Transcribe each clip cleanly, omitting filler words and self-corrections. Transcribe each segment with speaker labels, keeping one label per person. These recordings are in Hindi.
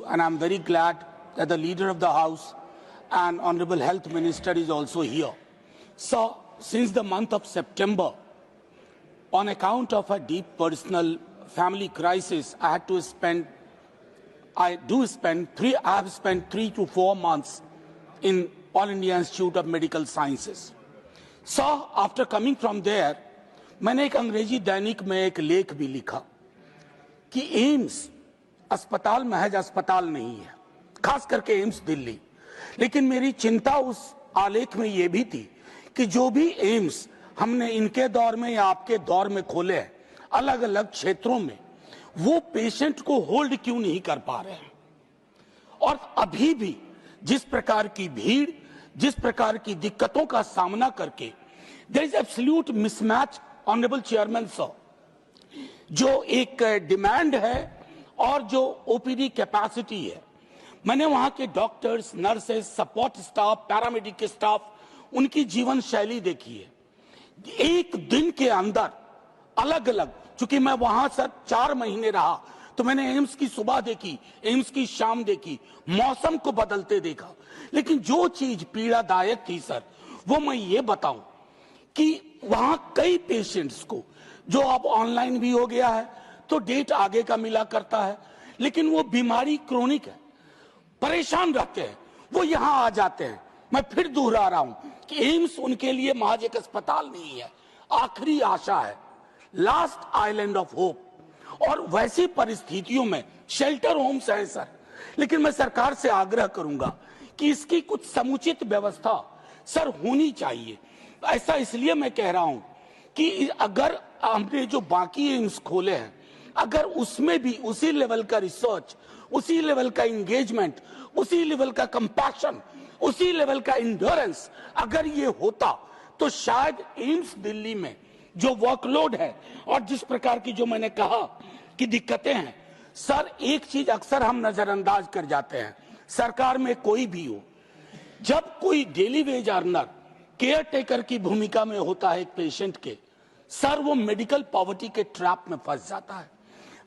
Speaker 1: and I'm very glad that the Leader of the House and Honorable Health Minister is also here. So, since the month of September, on account of a deep personal family crisis, I have spent 3 to 4 months in All India Institute of Medical Sciences. So, after coming from there, मैंने एक अंग्रेजी दैनिक में एक लेख भी लिखा कि एम्स अस्पताल महज अस्पताल नहीं है, खास करके एम्स दिल्ली। लेकिन मेरी चिंता उस आलेख में ये भी थी कि जो भी एम्स हमने इनके दौर में या आपके दौर में खोले हैं अलग अलग क्षेत्रों में, वो पेशेंट को होल्ड क्यों नहीं कर पा रहे हैं। और अभी भी जिस प्रकार की भीड़, जिस प्रकार की दिक्कतों का सामना करके, there is absolute mismatch honourable chairman sir, जो एक डिमांड है और जो ओपीडी कैपेसिटी है। मैंने वहां के doctors, nurses, support staff, paramedic staff, उनकी जीवन शैली देखी है। एक दिन के अंदर अलग अलग, चूंकि मैं वहां सर 4 महीने रहा, तो मैंने एम्स की सुबह देखी, एम्स की शाम देखी, मौसम को बदलते देखा। लेकिन जो चीज पीड़ादायक थी सर, वो मैं ये बताऊं कि वहां कई पेशेंट्स को, जो अब ऑनलाइन भी हो गया है तो डेट आगे का मिला करता है, लेकिन वो बीमारी क्रोनिक है, परेशान रहते हैं, वो यहां आ जाते हैं। मैं फिर दोहरा रहा हूं कि एम्स उनके लिए महज एक अस्पताल नहीं है, आखिरी आशा है, लास्ट आइलैंड ऑफ होप। और वैसी परिस्थितियों में शेल्टर होम्स हैं सर, लेकिन मैं सरकार से आग्रह करूंगा कि इसकी कुछ समुचित व्यवस्था सर होनी चाहिए। ऐसा इसलिए मैं कह रहा हूं कि अगर हमने जो बाकी एम्स खोले हैं, अगर उसमें भी उसी लेवल का रिसर्च, उसी लेवल का एंगेजमेंट, उसी लेवल का कंपैशन, उसी लेवल का इंड्योरेंस अगर ये होता, तो शायद एम्स दिल्ली में जो वर्कलोड है और जिस प्रकार की जो मैंने कहा कि दिक्कतें हैं सर, एक चीज अक्सर हम नजरअंदाज कर जाते हैं, सरकार में कोई भी हो, जब कोई daily veg earner care taker की भूमिका में होता है एक पेशेंट के, सर वो मेडिकल पॉवर्टी के ट्रैप में फंस जाता है।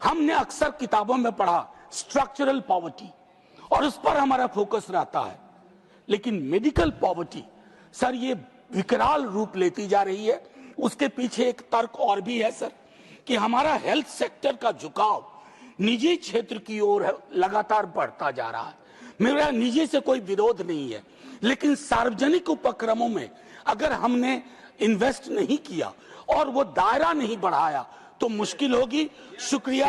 Speaker 1: हमने अक्सर किताबों में पढ़ा स्ट्रक्चरल पॉवर्टी, और उस पर हमारा फोकस रहता है, लेकिन मेडिकल पॉवर्टी सर ये विकराल रूप लेती जा रही है। उसके पीछे एक तर्क और भी है सर कि हमारा हेल्थ सेक्टर का झुकाव निजी क्षेत्र की ओर लगातार बढ़ता जा रहा है। मेरा निजी से कोई विरोध नहीं है, लेकिन सार्वजनिक उपक्रमों में अगर हमने इन्वेस्ट नहीं किया और वो दायरा नहीं बढ़ाया तो मुश्किल होगी। शुक्रिया।